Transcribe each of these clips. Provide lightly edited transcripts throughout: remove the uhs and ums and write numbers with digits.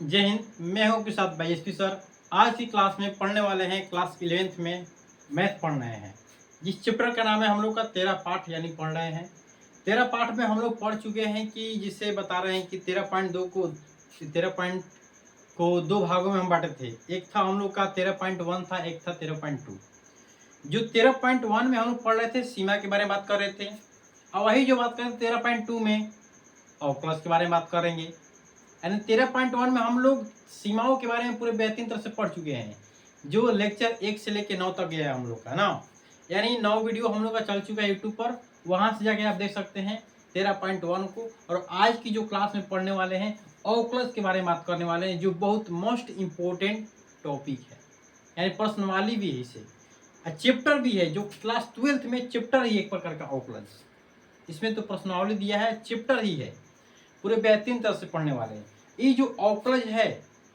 जय हिंद। मैं हूं आपके साथ भाई एसपी सर। आज की क्लास में पढ़ने वाले हैं क्लास 11th में मैथ पढ़ रहे हैं। जिस चैप्टर का नाम है हम लोग का 13 पाठ यानी पढ़ रहे हैं। 13 पाठ में हम लोग पढ़ चुके हैं कि जिसे बता रहे हैं कि 13 पॉइंट को दो भागों में हम बांटे थे। एक था हम लोग का 13.1 था, एक था 13.2। जो 13.1 में हम लोग पढ़ रहे थे सीमा के बारे में बात कर रहे थे, और वही जो बात करें 13.2 में अवकलज के बारे में बात करेंगे। यानी 13.1 में हम लोग सीमाओं के बारे में पूरे बेहतरीन तरह से पढ़ चुके हैं, जो लेक्चर 1 से लेकर 9 तक गया है हम लोग का ना। यानी 9 वीडियो हम लोग का चल चुका है यूट्यूब पर, वहां से जाके आप देख सकते हैं 13.1 को। और आज की जो क्लास में पढ़ने वाले हैं अवकलज के बारे में बात करने वाले हैं, जो बहुत मोस्ट इम्पोर्टेंट टॉपिक है। यानी प्रश्नवाली भी है इसे, चैप्टर भी है, जो क्लास 12th में चैप्टर ही एक प्रकार का अवकलज। इसमें तो प्रश्नावली दिया है, चैप्टर ही है, पूरे बेहतरीन तरह से पढ़ने वाले हैं। ये जो अवकलज है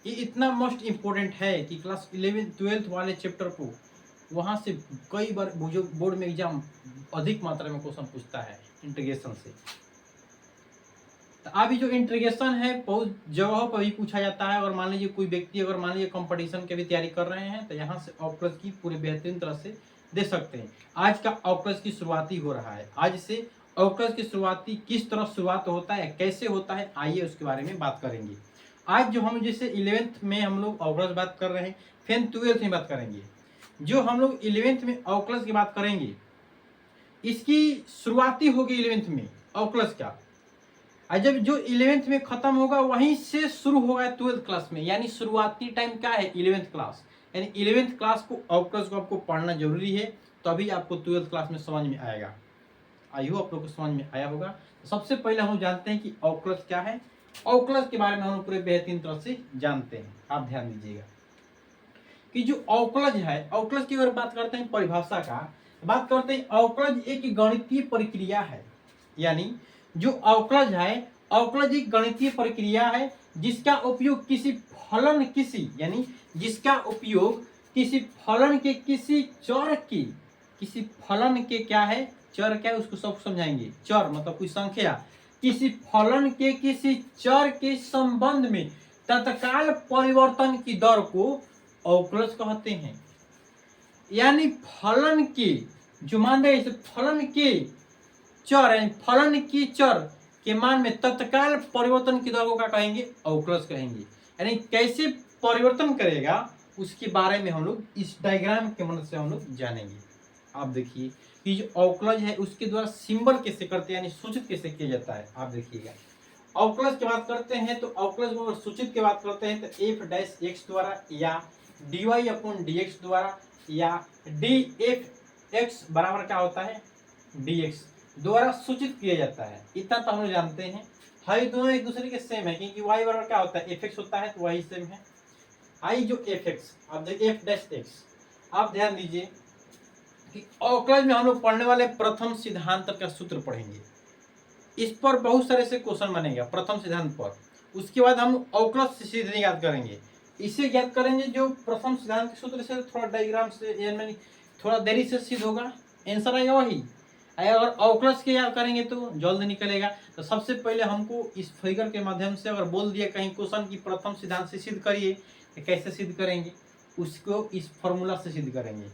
ये इतना मोस्ट इम्पोर्टेंट है कि क्लास 11th 12th वाले चैप्टर को वहाँ से कई बार बोर्ड में एग्जाम अधिक मात्रा में क्वेश्चन पूछता है इंटीग्रेशन से। तो अभी जो इंटीग्रेशन है बहुत जगहों पर भी पूछा जाता है। अगर मान लीजिए कोई व्यक्ति अगर मान लीजिए कंपटीशन की भी तैयारी कर रहे हैं तो यहाँ से अवकलज की पूरे बेहतरीन तरह से दे सकते हैं। आज का अवकलज की शुरुआती हो रहा है। आज से अवकलज की शुरुआती किस तरह शुरुआत होता है, कैसे होता है, आइए उसके बारे में बात करेंगे। आज जो हम जैसे 11th में हम लोग अवकलज बात कर रहे हैं, फिर 12th में बात करेंगे। जो हम लोग 11th में अवकलज की बात करेंगे, इसकी शुरुआती होगी 11th में अवकलज का, और जब जो 11th में खत्म होगा वहीं से शुरू होगा 12th क्लास में। यानी शुरुआती टाइम क्या है 11th क्लास। यानी 11th क्लास को अवकलज को आपको पढ़ना जरूरी है, तभी आपको 12th क्लास में समझ में आएगा। आई होप आप लोग को समझ में आया होगा। तो सबसे पहले हम जानते हैं कि अवकलज क्या है। अवकलज के बारे में हम पूरे बेहतरीन तरह से जानते हैं। आप ध्यान दीजिएगा कि जो अवकलज है, अवकलज की अगर बात करते हैं परिभाषा का, बात करते हैं अवकलज एक गणितीय प्रक्रिया है। यानी जो अवकलज है, अवकलज एक गणितीय प्रक्रिया है जिसका उपयोग जिसका उपयोग किसी फलन के किसी फलन के क्या है, चर क्या है उसको सब समझाएंगे। चर मतलब कोई संख्या, किसी फलन के किसी चर के संबंध में तत्काल परिवर्तन की दर को अवकलज कहते हैं। यानी फलन के जो मान रहे फलन के चर है, फलन की चर के मान में तत्काल परिवर्तन की दर को क्या कहेंगे, अवकलज कहेंगे। यानी कैसे परिवर्तन करेगा उसके बारे में हम लोग इस डायग्राम के मदद से हम लोग जानेंगे। आप देखिए कि जो अवकलज है उसके द्वारा सिंबल कैसे करते हैं, यानी सूचित कैसे किया जाता है। आप देखिएगा अवकलज की बात करते हैं तो अवकलज को सूचित की बात करते हैं तो एफ डैश एक्स द्वारा या dy अपॉन dx द्वारा या df x बराबर क्या होता है dx द्वारा सूचित किया जाता है। इतना तो हम लोग जानते हैं। हाई दोनों एक दूसरे के सेम है, क्योंकि y बराबर क्या होता है fx होता है, तो वही सेम है। आई जो fx अब देखिए f डैश x, आप ध्यान दीजिए कि अवकलज में हम लोग पढ़ने वाले प्रथम सिद्धांत का सूत्र पढ़ेंगे। इस पर बहुत सारे से क्वेश्चन बनेगा प्रथम सिद्धांत पर। उसके बाद हम अवकलज से सीधे याद करेंगे। इसे याद करेंगे जो प्रथम सिद्धांत के सूत्र से थोड़ा डायग्राम से यानी थोड़ा देरी से सिद्ध होगा, आंसर आएगा वही। अगर अवकलज के याद करेंगे तो जल्द निकलेगा। तो सबसे पहले हमको इस फिगर के माध्यम से अगर बोल दिया कहीं क्वेश्चन की प्रथम सिद्धांत से सिद्ध करिए, तो कैसे सिद्ध करेंगे, उसको इस फॉर्मूला से सिद्ध करेंगे।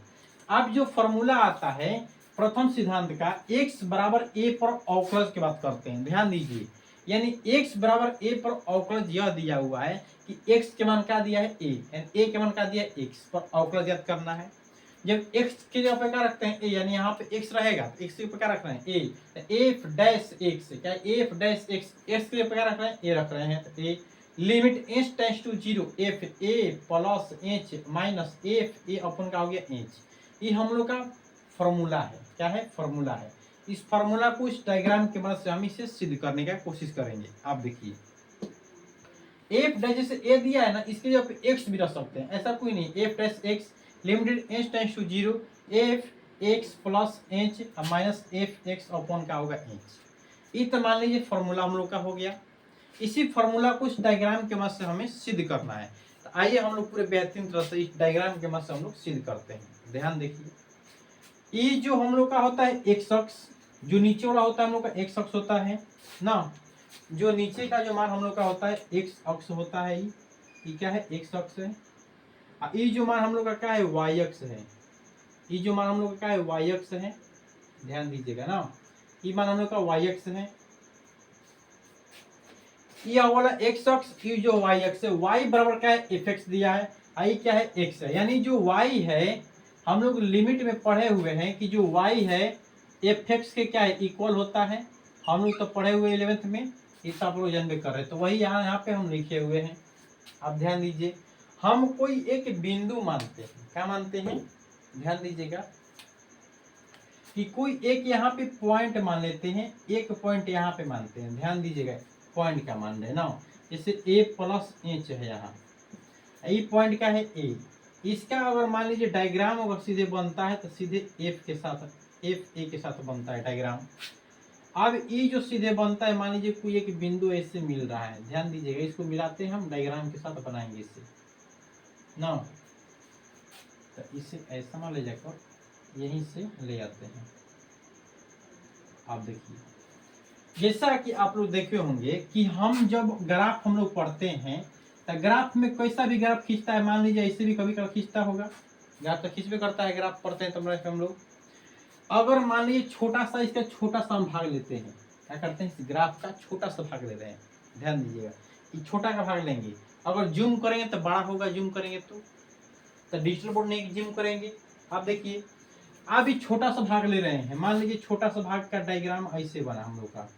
अब जो फॉर्मूला आता है प्रथम सिद्धांत का, x बराबर a पर अवकलज की बात करते हैं। ध्यान दीजिए, यानी x बराबर a पर अवकलज यह दिया हुआ है कि x के मान क्या दिया है a, यानी a के मान क्या दिया है x पर अवकलज याद करना है। जब x के जगह पे क्या रखते हैं a, यानी यहाँ पे x रहेगा तो x के ऊपर क्या रख रहे हैं a, तो f डैश x क्या f डैश x के ऊपर क्या रख रहे हैं a रख रहे हैं। तो a limit h tends to 0 f a plus h minus f a upon का हो गया h। ये हम लोग का फॉर्मूला है। क्या है, फॉर्मूला है। इस फॉर्मूला को इस डायग्राम के मदद से हम इसे सिद्ध करने का कोशिश करेंगे। आप देखिए f डैश जैसे a दिया है ना, इसके जगह पे x भी रख सकते हैं, ऐसा कोई नहीं। f dash x limited h tends to 0 f x plus h minus f x upon का होगा h। ये तो मान लीजिए फॉर्मूला हम लोग का हो गया। इसी फॉर्मूला को इस डायग्राम के मदद से हमें सिद्ध करना है। तो आइए हम लोग पूरे बेहतरीन तरह से इस डायग्राम के मदद से हम लोग सिद्ध करते हैं। ध्यान देखिए, ये जो हम लोग का होता है x अक्ष, जो नीचे वाला होता है हम लोग का x अक्ष होता है ना, जो नीचे का जो मान हम लोग का होता है x अक्ष होता है। ये क्या है, एक्स अक्ष है। ये जो मान हम लोग का क्या है, वाई अक्ष है। ये जो मान हम लोग का क्या है, वाई अक्ष है, ध्यान दीजिएगा ना। ये मान हम लोग का वाई अक्ष है, ये वाला एक्स अक्ष, ये जो वाई अक्ष है, वाई बराबर क्या है, एफ एक्स दिया है, आई क्या है, एक्स है। यानी जो वाई है, हम लोग लिमिट में पढ़े हुए हैं कि जो वाई है एफ एक्स के क्या है, इक्वल होता है। हम लोग तो पढ़े हुए 11th में, इस आप लोग जानबे कर रहे हैं, तो वही यहाँ पे हम लिखे हुए हैं। आप ध्यान दीजिए, हम कोई एक बिंदु मानते हैं, क्या मानते हैं, ध्यान दीजिएगा, कि कोई एक यहाँ पे पॉइंट मान लेते हैं, एक पॉइंट यहाँ पे मानते हैं, ध्यान दीजिएगा, पॉइंट क्या मान रहे हैं ना, जैसे ए प्लस एच है यहाँ, ये पॉइंट का है ए। इसका अगर मान लीजिए डायग्राम अगर सीधे बनता है तो सीधे एफ के साथ, एफ ए के साथ बनता है डायग्राम। अब ये जो सीधे बनता है, मान लीजिए कोई एक बिंदु ऐसे मिल रहा है, ध्यान दीजिएगा, इसको मिलाते हैं हम, डायग्राम के साथ बनाएंगे इसे ना, तो इसे ऐसा मान ले जाकर यहीं से ले आते हैं। आप देखिए, जैसा कि आप लोग देखे होंगे कि हम जब ग्राफ हम लोग पढ़ते हैं, तो ग्राफ में कैसा भी ग्राफ खींचता है, मान लीजिए ऐसे भी कभी कभी खींचता होगा, ग्राफ तो खींचबे करता है, ग्राफ पढ़ते हैं तो हम लोग, अगर मान लीजिए छोटा सा, इसका छोटा सा हम भाग लेते हैं, क्या करते हैं, इस ग्राफ का छोटा सा भाग ले रहे हैं, ध्यान दीजिएगा, ये छोटा का भाग लेंगे, अगर जूम करेंगे तो बड़ा होगा, जूम करेंगे तो डिजिटल बोर्ड नहीं जूम करेंगे। आप देखिए, आप ये छोटा सा भाग ले रहे हैं, मान लीजिए छोटा सा भाग का डायग्राम ऐसे बना हम लोग का,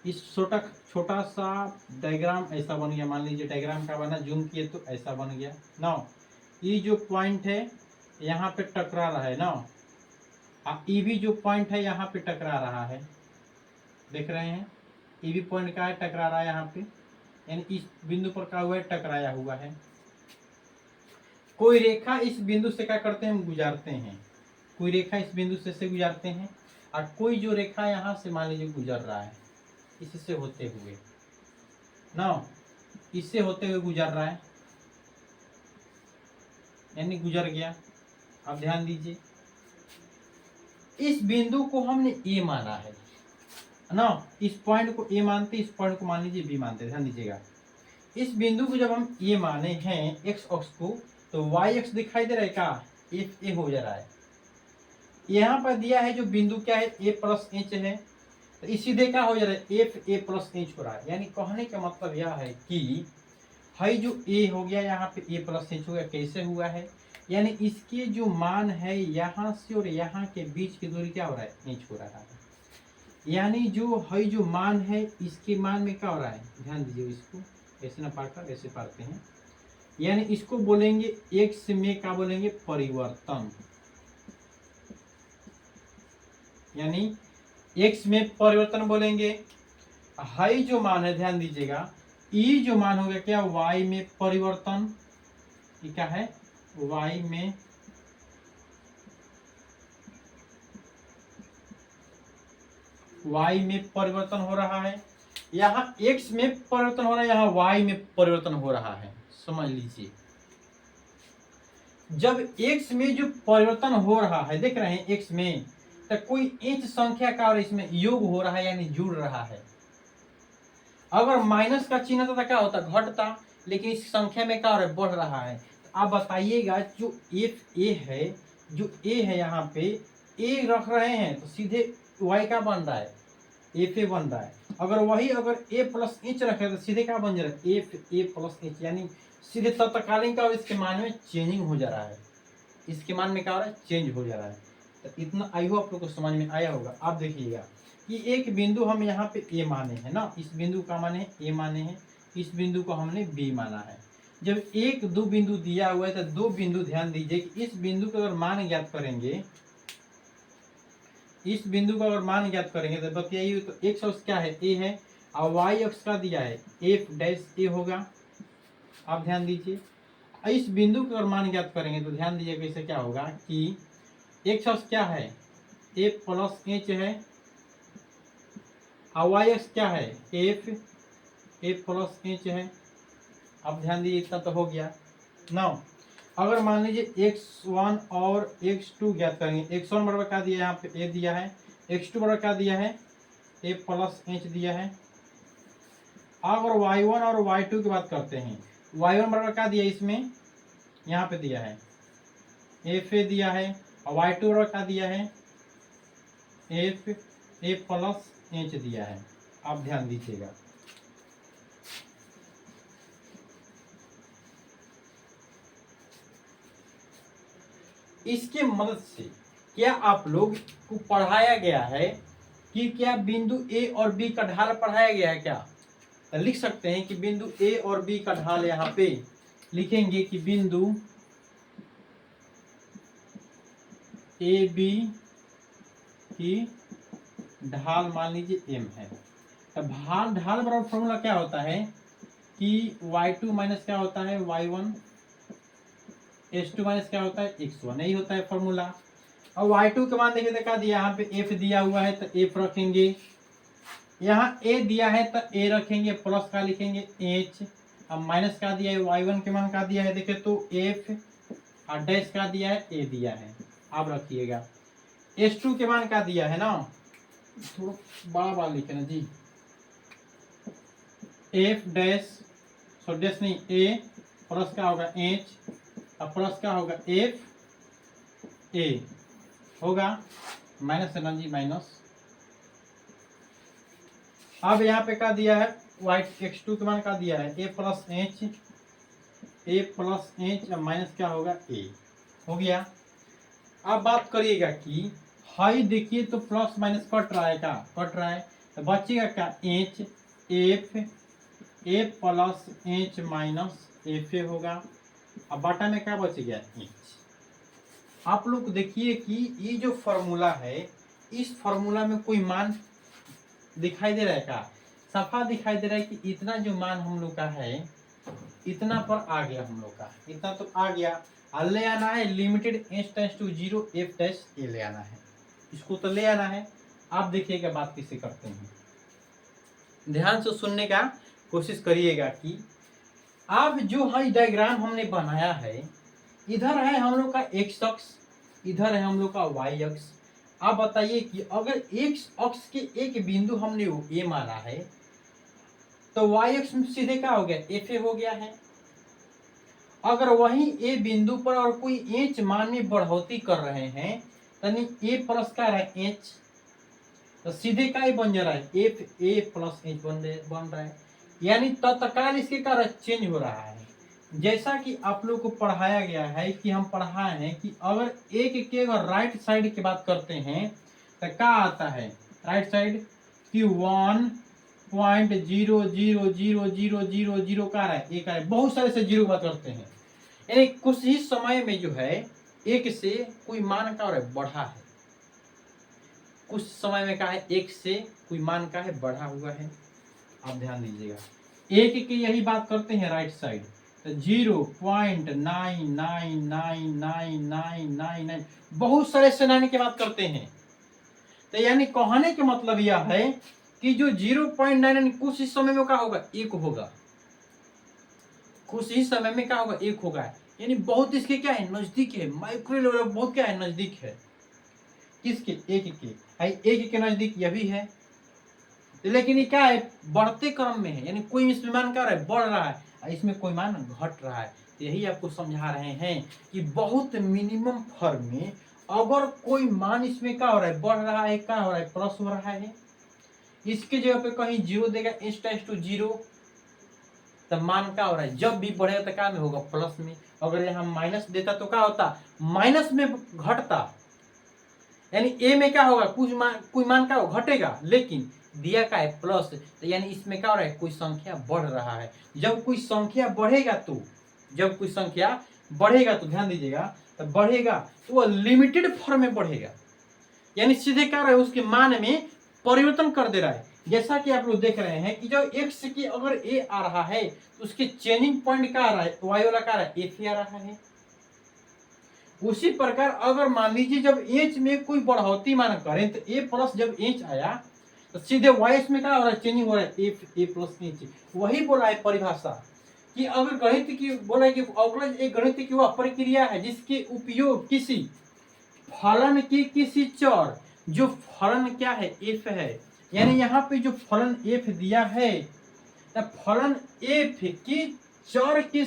इस छोटा सा डायग्राम ऐसा बन गया, मान लीजिए डायग्राम का बना, जूम किए तो ऐसा बन गया ना। ये जो पॉइंट है यहाँ पे टकरा रहा है ना, ये भी जो पॉइंट है यहाँ पे टकरा रहा है, देख रहे हैं, ये भी पॉइंट का है, टकरा रहा है यहाँ पे, यानी इस बिंदु पर क्या हुआ है, टकराया हुआ है। कोई रेखा इस बिंदु से क्या करते हैं, हम गुजारते हैं, कोई रेखा इस बिंदु से गुजारते हैं, और कोई जो रेखा यहाँ से मान लीजिए गुजर रहा है, इससे होते हुए ना, इससे होते हुए गुजर रहा है, यानी गुजर गया। अब ध्यान दीजिए, इस बिंदु को हमने ए माना है ना, इस पॉइंट को ए मानते, इस पॉइंट को मान लीजिए बी मानते, ध्यान दीजिएगा, इस बिंदु को जब हम ए माने हैं एक्स अक्ष को, तो वाई अक्ष दिखाई दे रहा है क्या, एफ ए हो जा रहा है। यहाँ पर दिया है जो बिंदु क्या है, ए प्लस एच है, तो इस सीधे क्या हो जा रहा है, एफ ए प्लस एच हो रहा है। यानी कहने का मतलब यह है कि हाई जो ए हो गया यहाँ पे ए प्लस एच हो गया, कैसे हुआ है, यानी इसके जो मान है यहाँ से और यहाँ के बीच की दूरी क्या हो रहा है, एच हो रहा है। यानी जो हाई जो मान है, इसके मान में क्या हो रहा है, ध्यान दीजिए, इसको ऐसे ना पढ़कर ऐसे पढ़ते हैं, यानी इसको बोलेंगे एक्स में क्या बोलेंगे, परिवर्तन, यानी एक्स में परिवर्तन बोलेंगे। हाई जो मान है, ध्यान दीजिएगा, ई जो मान हो गया क्या, वाई में परिवर्तन, ये क्या है, वाई में परिवर्तन हो रहा है, यहाँ एक्स में परिवर्तन हो रहा है, यहाँ वाई में परिवर्तन हो रहा है, समझ लीजिए। जब एक्स में जो परिवर्तन हो रहा है, देख रहे हैं एक्स में, तो कोई इंच संख्या का और इसमें योग हो रहा है, यानी जुड़ रहा है। अगर माइनस का चिन्ह था क्या होता, घटता, लेकिन इस संख्या में क्या हो रहा है, बढ़ रहा है। तो आप बताइएगा, जो एफ ए है, जो ए है यहाँ पे ए रख रहे हैं, तो सीधे वाई का बन रहा है, एफ ए बन रहा है। अगर वही अगर ए प्लस एच रखे तो सीधे क्या बन जा रहा है, एफ ए प्लस एच, यानी सीधे तत्कालीन का इसके मान में चेंजिंग हो जा रहा है, इसके मान में क्या हो रहा है, चेंज हो जा रहा है। तो इतना आई हो आप लोग को समझ में आया होगा। आप देखिएगा कि एक बिंदु हम यहाँ पे ए माने हैं ना, इस बिंदु का माने ए माने हैं, इस बिंदु को हमने बी माना है। जब एक दो बिंदु दिया हुआ है, तो दो बिंदु, ध्यान दीजिए कि इस बिंदु का अगर मान ज्ञात करेंगे, इस बिंदु का अगर मान ज्ञात करेंगे, तो बताइए, तो एक्स अक्ष क्या है, ए है, और वाई अक्ष का दिया है एफ डैश ए होगा। आप ध्यान दीजिए, इस बिंदु का अगर मान ज्ञात करेंगे, तो ध्यान दीजिए कैसे क्या होगा कि एक्स अक्ष क्या है, ए प्लस एच है, और वाई अक्ष क्या है, एफ ए प्लस एच है। अब ध्यान दीजिए, इतना तो हो गया। नाउ अगर मान लीजिए x1 और x2 ज्ञात करेंगे, x1 बराबर क्या दिया है, यहाँ पे a दिया है, x2 बराबर क्या दिया है, ए प्लस एच दिया है। अगर y1 और y2 की बात करते हैं, y1 बराबर क्या दिया इसमें, यहाँ पे दिया है एफ ए दिया है, और y2 बराबर क्या दिया है एफ ए प्लस एच दिया है। आप ध्यान दीजिएगा, इसके मदद से क्या आप लोग को पढ़ाया गया है कि क्या बिंदु ए और बी का ढाल पढ़ाया गया है क्या? तो लिख सकते हैं कि बिंदु ए और बी का ढाल यहाँ पे लिखेंगे कि बिंदु ए बी की ढाल मान लीजिए एम है। तो ढाल बराबर फॉर्मूला क्या होता है कि y2 माइनस क्या होता है y1, h2 माइनस क्या होता है x1, यही होता है फॉर्मूला। और y2 का मान देखिए तो क्या दिया, यहाँ पे f दिया हुआ है तो f रखेंगे, यहाँ a दिया है तो a रखेंगे, प्लस का लिखेंगे h, अब माइनस का दिया है y1 के मान का दिया है देखिए तो f, और डैश का दिया है a दिया है, आप रखिएगा। h2 के मान का दिया है ना, थोड़ा बड़ा बड़ा लिखे ना जी, f डैश, सो डैश नहीं a, प्लस का होगा h, और प्लस का होगा f a होगा, माइनस है ना जी माइनस। अब यहाँ पे क्या दिया है x2 के मान का दिया है a प्लस एच और माइनस क्या होगा a, हो गया। अब बात करिएगा कि हाई देखिए तो प्लस माइनस कट रहा है, क्या कट रहा है, तो बचेगा क्या H, F A plus H minus F A होगा। अब बटा में क्या बच गया एच। आप लोग देखिए कि ये जो फॉर्मूला है, इस फॉर्मूला में कोई मान दिखाई दे रहा है क्या? सफा दिखाई दे रहा है कि इतना जो मान हम लोग का है इतना पर आ गया, हम लोग का इतना तो आ गया। ले आना है limited H tends to 0 F dash A ले आना है, इसको तो ले आना है। आप देखिएगा बात कैसे करते हैं, ध्यान से सुनने का कोशिश करिएगा कि आप जो है डायग्राम हमने बनाया है, इधर है हम लोग का एक्स अक्ष, इधर है हम लोग का वाई अक्ष। आप बताइए कि अगर एक्स अक्ष के एक बिंदु हमने ए माना है तो वाई अक्ष में सीधे क्या हो गया एफ ए हो गया है। अगर वही ए बिंदु पर और कोई एच मान में बढ़ोतरी कर रहे हैं यानी ए प्लस का रहा है एच, तो सीधे का ही बन जा रहा है एफ ए प्लस एच बन रहा है, यानी तत्काल इसके कारण चेंज हो रहा है। जैसा कि आप लोग को पढ़ाया गया है कि हम पढ़ाए हैं कि अगर एक के अगर राइट साइड की बात करते हैं तो क्या आता है राइट साइड कि 1.0000000 का रहा है, एक है, बहुत सारे से जीरो बात करते हैं, यानी कुछ ही समय में जो है एक से कोई मान का और बढ़ा है, कुछ समय में क्या है एक से कोई मान का है बढ़ा हुआ है। आप ध्यान दीजिएगा, एक की यही बात करते हैं राइट साइड, तो 0.9999999 बहुत सारे सेनानी की बात करते हैं। तो यानी कहने के मतलब यह है कि जो 0.99 कुछ ही समय में क्या होगा एक होगा, कुछ ही समय में क्या होगा एक होगा, यानी बहुत इसके क्या है नजदीक है, माइक्रो लेवल बहुत क्या है नजदीक है, किसके एक के नजदीक यह भी है, लेकिन ये क्या है बढ़ते क्रम में है, यानी कोई इसमें मान क्या रहा है बढ़ रहा है, इसमें कोई मान घट रहा है। यही आपको समझा रहे हैं कि बहुत मिनिमम फॉर्म में अगर कोई मान इसमें क्या हो रहा है बढ़ रहा है, क्या हो रहा है प्लस हो रहा है, इसके जगह पे कहीं जीरो देगा एच टेंड्स टू 0, तब मान क्या हो रहा है जब भी बढ़ेगा तो क्या में होगा प्लस में, अगर यहाँ माइनस देता तो क्या होता माइनस में घटता, यानी ए में क्या होगा कोई मान क्या हो घटेगा, लेकिन दिया का है प्लस, तो यानी इसमें क्या हो रहा है कोई संख्या बढ़ रहा है। जब कोई संख्या बढ़ेगा तो ध्यान दीजिएगा, तो बढ़ेगा तो वह लिमिटेड फॉर्म में बढ़ेगा, यानी सीधे क्या रहा है उसके मान में परिवर्तन कर दे रहा है। जैसा कि आप लोग देख रहे हैं कि जब एक्स की अगर ए आ रहा है तो उसके चेंजिंग पॉइंट क्या आ रहा है वाई वाला क्या आ रहा है एफ आ रहा है। उसी प्रकार अगर मान लीजिए जब एच में कोई बढ़ोतरी मान करें तो ए प्लस जब एच आया तो सीधे वाई में क्या हो रहा है चेंजिंग हो रहा है एफ ए प्लस एच। वही बोला है परिभाषा कि अगर गणित की बोला है कि अवकलज एक गणित की वह प्रक्रिया है जिसके उपयोग किसी फलन के किसी चर, जो फलन क्या है एफ है, यानी यहाँ पे जो फलन एफ दिया है, फलन एफ के चर के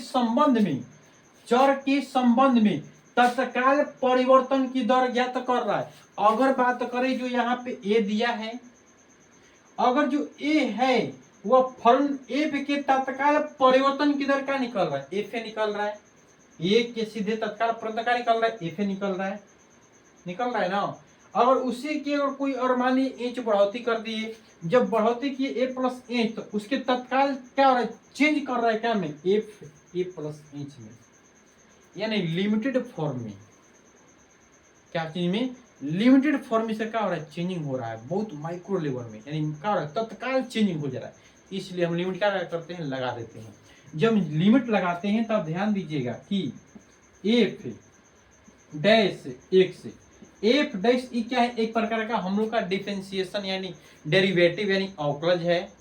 संबंध में तत्काल परिवर्तन की दर ज्ञात कर रहा है। अगर बात करें जो यहाँ पे ए दिया है, अगर जो ए है वह फलन एफ के तत्काल परिवर्तन की दर क्या निकल रहा है, एफ निकल रहा है। ए के सीधे तत्काल परिवर्तन क्या निकल रहा है, एफ निकल रहा है ना। अगर उसी की अगर कोई और मान लीजिए इंच बढ़ोतरी कर दिए, जब बढ़ोतरी की ए प्लस इंच, तो उसके तत्काल क्या हो रहा है, चेंज कर रहा है क्या में, एफ ए प्लस इंच में, यानी लिमिटेड फॉर्म में। क्या चीज में, लिमिटेड फॉर्म में से क्या हो रहा है, चेंजिंग हो रहा है बहुत माइक्रो लेवल में, यानी क्या हो रहा है, तत्काल चेंजिंग हो जा रहा है। इसलिए हम लिमिट क्या करते हैं, लगा देते हैं। जब लिमिट लगाते हैं तब ध्यान दीजिएगा कि F dash x, F dash ई क्या है, एक प्रकार का हम लोग का डिफरेंशिएशन यानी डेरिवेटिव यानी अवकलज है।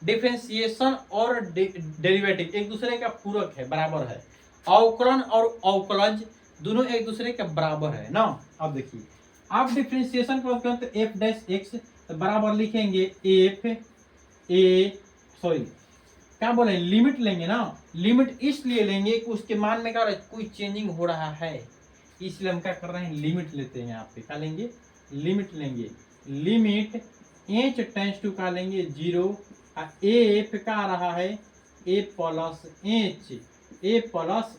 डिफरेंशिएशन और डेरिवेटिव एक दूसरे का पूरक है, बराबर है। अवकलन और अवकलज दोनों एक दूसरे के बराबर है ना। अब देखिए, आप डिफरेंशिएशन को करते हैं एफ डैश एक्स, तो बराबर लिखेंगे एफ ए, सॉरी क्या बोले, लिमिट लेंगे ना। लिमिट इसलिए लेंगे कि उसके मान में क्या कोई चेंजिंग हो रहा है, इसलिए हम क्या कर रहे हैं, लिमिट लेते हैं। यहाँ पे क्या लेंगे, लिमिट लेंगे। लिमिट एच टेंस टू का लेंगे 0, एफ का आ रहा है ए प्लस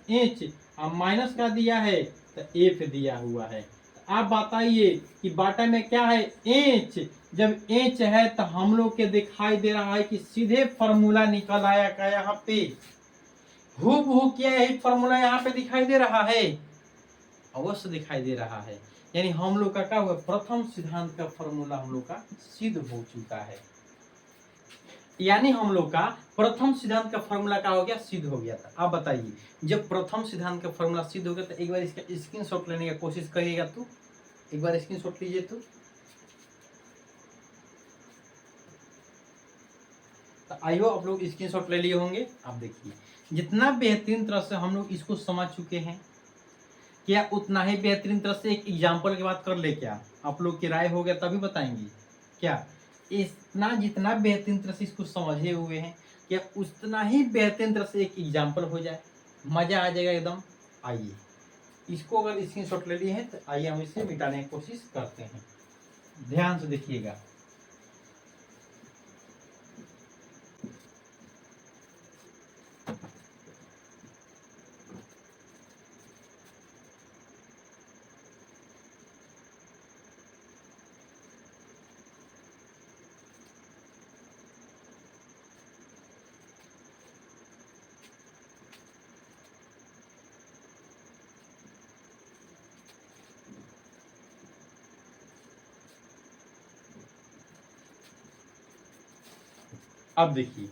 एच, और माइनस का दिया है तो एफ दिया हुआ है। आप बताइए कि बाटा में क्या है, एच। जब एच है तो हम लोग के दिखाई दे रहा है कि सीधे फॉर्मूला निकल आया क्या, यहाँ पे हूबहू क्या है फॉर्मूला यहाँ पे दिखाई दे रहा है, अवश्य दिखाई दे रहा है। यानी हम लोग का क्या हुआ, प्रथम सिद्धांत का फॉर्मूला हम लोग का सिद्ध हो चुका है। यानी हम लोग का प्रथम सिद्धांत का फॉर्मूला क्या हो गया, सिद्ध हो गया था। आप बताइए, जब प्रथम सिद्धांत का फॉर्मूला सिद्ध हो गया तो एक बार इसका स्क्रीनशॉट लेने की कोशिश करिएगा। तो एक बार स्क्रीनशॉट लीजिए। तो आई हो आप लोग स्क्रीनशॉट ले लिए होंगे। आप देखिए, जितना बेहतरीन तरह से हम लोग इसको समझ चुके हैं, क्या उतना ही बेहतरीन तरह से एक एग्जाम्पल की बात कर ले, क्या आप लोग की राय हो गया तभी बताएंगे। क्या इतना जितना बेहतरीन तरह से इसको समझे हुए हैं, क्या उतना ही बेहतरीन तरह से एक एग्जाम्पल हो जाए, मजा आ जाएगा एकदम। आइए, इसको अगर स्क्रीनशॉट ले लिए हैं तो आइए हम इसे मिटाने की कोशिश करते हैं। ध्यान से देखिएगा। अब देखिए,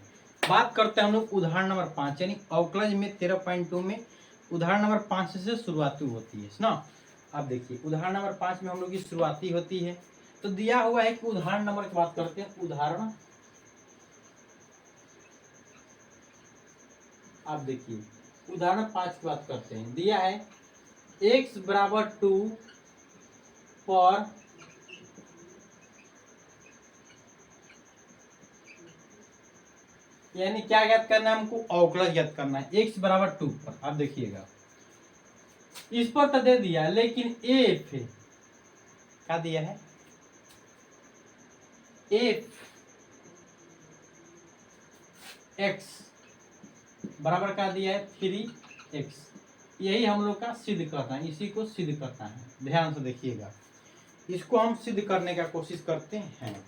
बात करते हैं हम लोग उदाहरण नंबर 5, यानी अवकलज में 13.2 में उदाहरण नंबर 5 से शुरुआती होती है ना। अब देखिए, उदाहरण नंबर 5 में हम लोग की शुरुआती होती है। तो दिया हुआ है कि उदाहरण नंबर की बात करते हैं। उदाहरण, आप देखिए उदाहरण 5 की बात करते हैं। दिया है x बराबर 2 पर यानी क्या ज्ञात करना है हमको, अवकलज ज्ञात करना है x बराबर 2 पर। आप देखिएगा, इस पर तो दे दिया, लेकिन एफ क्या दिया है, एफ एक्स बराबर क्या दिया है, 3x। यही हम लोग का सिद्ध करना है, इसी को सिद्ध करना है। ध्यान से देखिएगा, इसको हम सिद्ध करने का कोशिश करते हैं।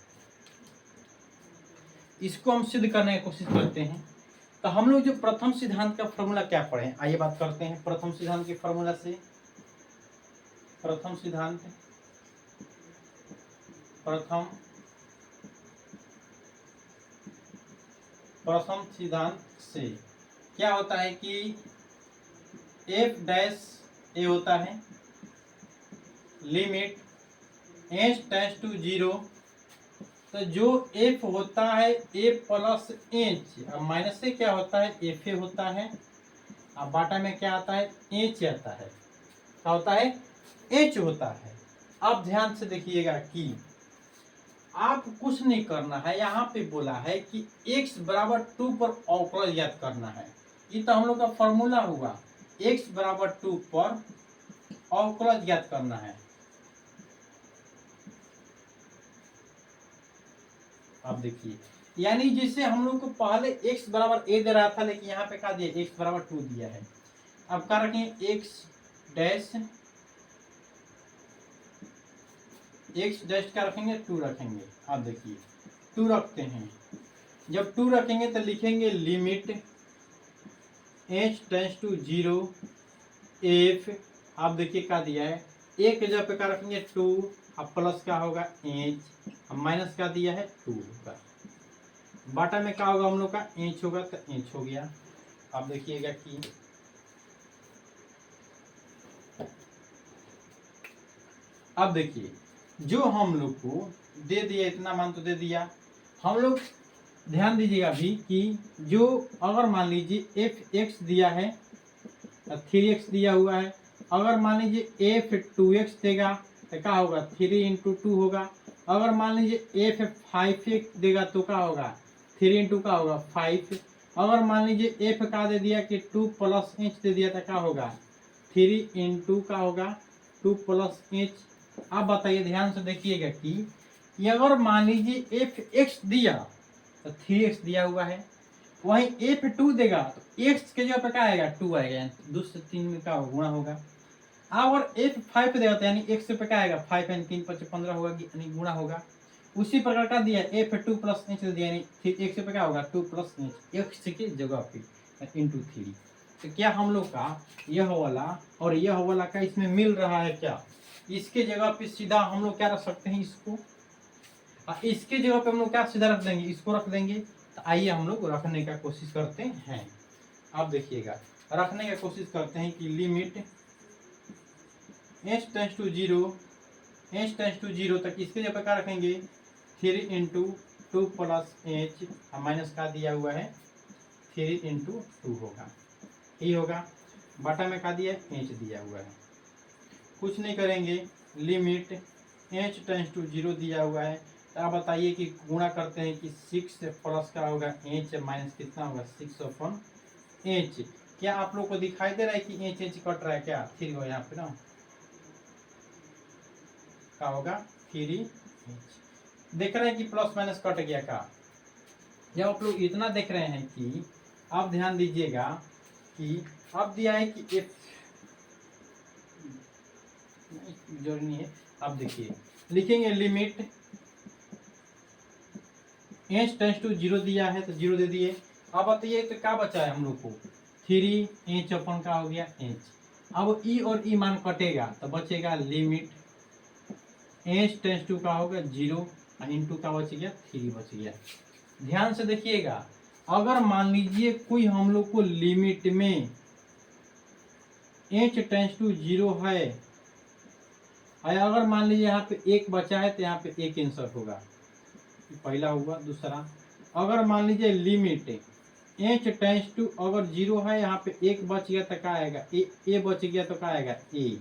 इसको हम सिद्ध करने की कोशिश करते हैं। तो हम लोग जो प्रथम सिद्धांत का फॉर्मूला क्या पढ़े, आइए बात करते हैं प्रथम सिद्धांत के फॉर्मूला से। प्रथम सिद्धांत से क्या होता है कि एफ डैश ए होता है, लिमिट एच टेंड्स टू 0। तो जो एफ होता है ए प्लस एच, और माइनस से क्या होता है, एफ ए होता है, और बाटा में क्या आता है, एच आता है। क्या होता है, एच होता है। अब ध्यान से देखिएगा कि आप कुछ नहीं करना है, यहाँ पे बोला है कि x बराबर 2 पर अवकलज ज्ञात करना है। ये तो हम लोग का फॉर्मूला हुआ, x बराबर 2 पर अवकलज ज्ञात करना है। आप देखिए, यानी जिससे हम लोग को पहले x बराबर a दे रहा था, लेकिन यहाँ पे क्या दिया, x बराबर 2 दिया है। अब क्या रखेंगे, x डैश क्या रखेंगे, 2 रखेंगे। आप देखिए 2 रखते हैं, जब 2 रखेंगे तो लिखेंगे limit h tends to 0 f। आप देखिए क्या दिया है, एक की जगह पे क्या रखेंगे 2, अब प्लस क्या होगा h, अब माइनस क्या दिया है 2 होगा, बाटा में क्या होगा हम लोग का h होगा, तो h हो गया। आप देखिएगा कि अब देखिए जो हम लोग को दे दिया, इतना मान तो दे दिया, हम लोग ध्यान दीजिएगा अभी कि जो अगर मान लीजिए एफ एक्स दिया है, 3x दिया हुआ है, अगर मान लीजिए एफ 2x देगा तो क्या होगा, 3 इंटू 2 होगा। अगर मान लीजिए एफ 5x देगा तो क्या होगा, 3 इंटू का होगा 5। अगर मान लीजिए एफ का दे दिया कि 2 प्लस एच दे दिया तो क्या होगा, 3 इंटू का होगा 2 प्लस एच। आप बताइए ध्यान से देखिएगा कि अगर मान लीजिए एफ एक्स दिया तो 3x दिया हुआ है, वहीं एफ 2 देगा तो एक्स के जगह पे क्या आएगा, 2 आएगा, 2 से 3 में क्या गुणा होगा। और एफ 5 देगा तो यानी एक्स पे क्या आएगा, 5 यानी 3 5 15 होगा, यानी गुणा होगा। उसी प्रकार का दिया एफ 2 प्लस एच दिया, यानी फिर एक्स पे क्या होगा 2 प्लस एच, एक्स के जगह पे इंटू 3। तो क्या हम लोग का यह वाला और यह वाला का इसमें मिल रहा है क्या, इसके जगह पे सीधा हम लोग क्या रख सकते हैं, इसको इसके जगह पे हम लोग क्या सीधा रख देंगे, इसको रख देंगे। तो आइए हम लोग रखने का कोशिश करते हैं। आप देखिएगा रखने का कोशिश करते हैं कि limit h tends to 0, h tends to 0 तक इसके जगह पे क्या रखेंगे, 3 इंटू 2 प्लस एच, माइनस का दिया हुआ है 3 इंटू 2 होगा, ये होगा। बटा में का दिया एच दिया हुआ है, कुछ नहीं करेंगे, लिमिट h टेंस टू 0 दिया हुआ है। तो आप बताइए कि गुणा करते हैं कि 6 प्लस का होगा h माइनस कितना होगा 6 अपॉन h। क्या आप लोग को दिखाई दे रहा है कि h कट रहा है क्या, 3 हो यहाँ पे ना, क्या होगा 3h। देख रहे हैं कि प्लस माइनस कट गया का। जब आप लोग इतना देख रहे हैं कि आप ध्यान दीजिएगा कि अब दिया है कि f जरूरी नहीं है। आप देखिए लिखेंगे लिमिट h टेंस टू 0 दिया है तो 0 दे दिए। अब बताइए तो क्या बचा है हम लोग को, 3h अपन का हो गया h। अब e और e मान कटेगा तो बचेगा लिमिट h टेंस टू का होगा 0 इंटू का बच गया 3 बच गया। ध्यान से देखिएगा, अगर मान लीजिए कोई हम लोग को लिमिट में h टेंस टू 0 है, अगर मान लीजिए यहाँ पे एक बचा है तो यहाँ पे एक इंसर्ट होगा, पहला हुआ। दूसरा, अगर मान लीजिए लिमिट h टेंस टू अगर 0 है, यहाँ पे एक बच गया तो क्या आएगा, ए बच गया तो क्या आएगा ए।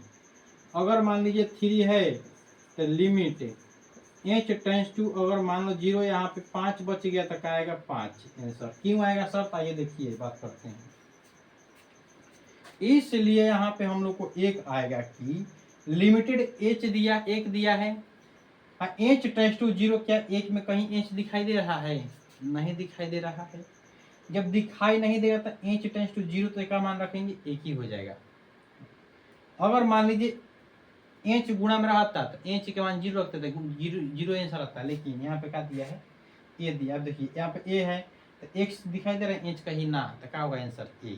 अगर मान लीजिए 3 है तो लिमिट h टेंस टू अगर मान लो 0, यहाँ पे 5 बच गया तो क्या आएगा 5 आंसर। क्यों आएगा सर, आइए देखिए बात करते हैं। इसलिए यहाँ पे हम लोग को एक आएगा कि लिमिटेड h दिया, एक दिया है, h टेंस टू 0, क्या एक में कहीं h दिखाई दे रहा है, नहीं दिखाई दे रहा है। जब दिखाई नहीं देगा तो h टेंस टू 0 तो क्या मान रखेंगे, एक ही हो जाएगा। अगर मान लीजिए h गुणा में रहता तो h के मान 0 रखते थे, 0 आंसर रहता, लेकिन यहाँ पे क्या दिया है, a दिया। अब देखिए यहाँ पे a है तो x दिखाई दे रहा है, h कहीं ना, तो क्या होगा आंसर a।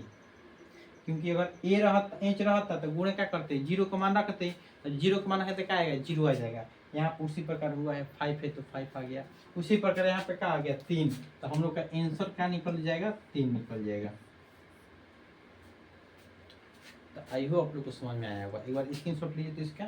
क्योंकि अगर a रहता, h रहता तो गुणे क्या करते, 0 का मान रखते, तो 0 का मान है तो क्या आएगा 0 आ जाएगा। यहाँ उसी प्रकार हुआ है, 5 है तो 5 आ गया। उसी प्रकार यहाँ पे क्या आ गया 3, तो हम लोग का आंसर क्या निकल जाएगा, 3 निकल जाएगा। तो आई होप आप लोग को समझ में आया होगा। एक बार स्क्रीनशॉट लीजिए तो इसका।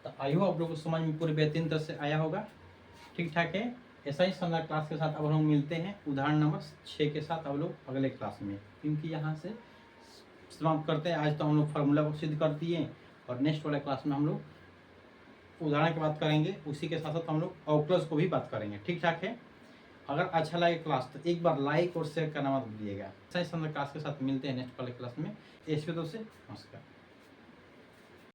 तो आई होप आप लोग को समझ में पूरे बेहतरीन तरह से आया होगा, ठीक ठाक है। ऐसा ही संदर्भ क्लास के साथ अब हम मिलते हैं उदाहरण नंबर 6 के साथ अब लोग अगले क्लास में, क्योंकि यहाँ से समाप्त करते हैं। आज तो हम लोग फार्मूला को सिद्ध कर दिए और नेक्स्ट वाले क्लास में हम लोग उदाहरण की बात करेंगे, उसी के साथ साथ हम लोग अवकलज को भी बात करेंगे। ठीक ठाक है। अगर अच्छा लगे क्लास तो एक बार लाइक और शेयर करना मत भूलिएगा। ऐसा ही संदर्भ क्लास के साथ मिलते हैं नेक्स्ट वाले क्लास में। इस पे तो से नमस्कार।